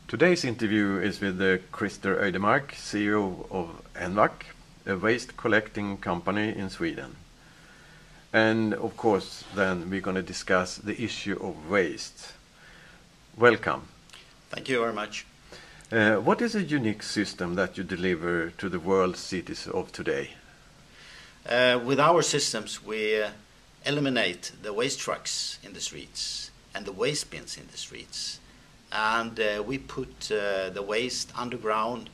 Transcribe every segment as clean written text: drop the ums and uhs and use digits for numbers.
Today's interview is with Christer Öjdemark, CEO of Envac, a waste collecting company in Sweden. And of course, then we're going to discuss the issue of waste. Welcome. Thank you very much. What is a unique system that you deliver to the world cities of today? With our systems, we eliminate the waste trucks in the streets and the waste bins in the streets. And we put the waste underground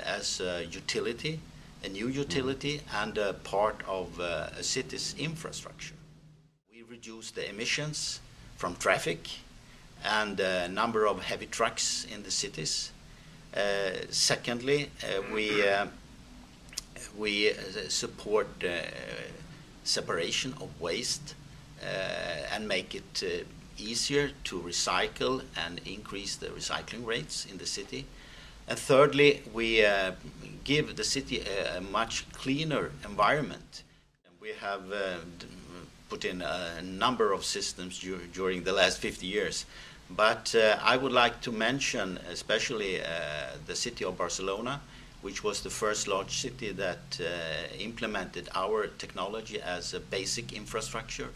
as a utility, a new utility, and a part of a city's infrastructure. We reduce the emissions from traffic and a number of heavy trucks in the cities. Secondly, we support separation of waste and make it easier to recycle and increase the recycling rates in the city. And thirdly, we give the city a much cleaner environment. We have put in a number of systems during the last 50 years. But I would like to mention especially the city of Barcelona, which was the first large city that implemented our technology as a basic infrastructure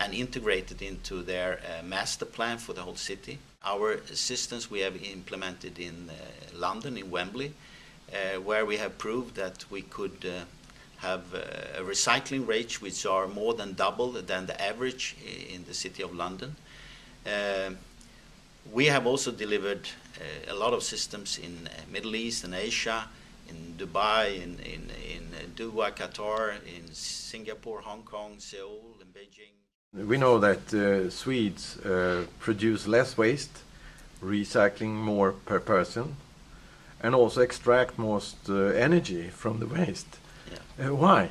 and integrated into their master plan for the whole city. Our systems we have implemented in London, in Wembley, where we have proved that we could have a recycling rates which are more than double than the average in the city of London. We have also delivered a lot of systems in Middle East and Asia, in Dubai, in Doha, Qatar, in Singapore, Hong Kong, Seoul, and Beijing. We know that Swedes produce less waste, recycling more per person, and also extract most energy from the waste. Yeah. Why?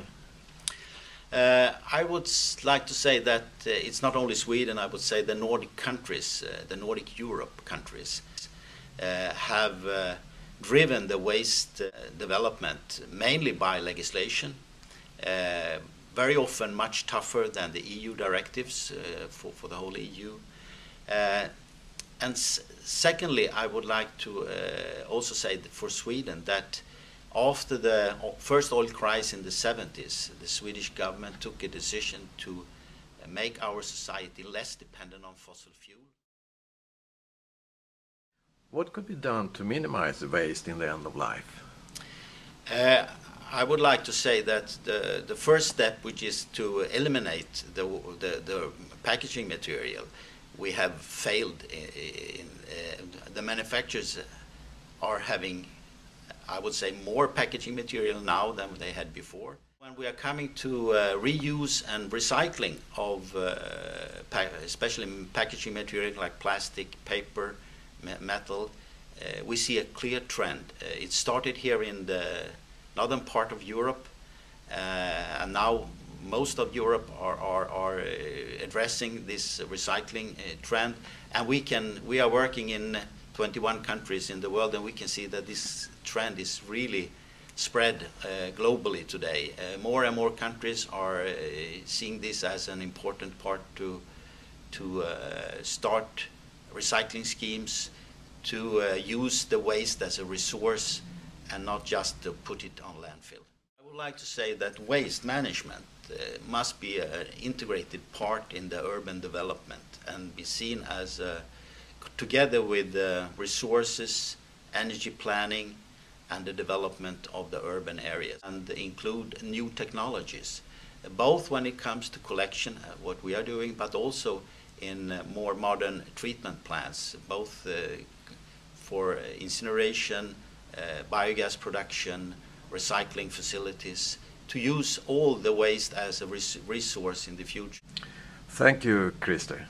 I would like to say that it's not only Sweden. I would say the Nordic countries, the Nordic Europe countries, have driven the waste development mainly by legislation, very often much tougher than the EU directives for the whole EU. And secondly, I would like to also say that for Sweden that after the first oil crisis in the 70s, the Swedish government took a decision to make our society less dependent on fossil fuel. What could be done to minimize the waste in the end of life? I would like to say that the first step, which is to eliminate the packaging material, we have failed in. The manufacturers are having, I would say, more packaging material now than they had before. When we are coming to reuse and recycling of especially packaging material like plastic, paper, metal, we see a clear trend. It started here in the northern part of Europe, and now most of Europe are addressing this recycling trend, and we are working in 21 countries in the world, and we can see that this trend is really spread globally today. More and more countries are seeing this as an important part to start recycling schemes, to use the waste as a resource and not just to put it on landfill. I would like to say that waste management must be an integrated part in the urban development and be seen as together with resources, energy planning, and the development of the urban areas, and include new technologies, both when it comes to collection, what we are doing, but also in more modern treatment plants, both for incineration, biogas production, recycling facilities, to use all the waste as a resource in the future. Thank you, Christer.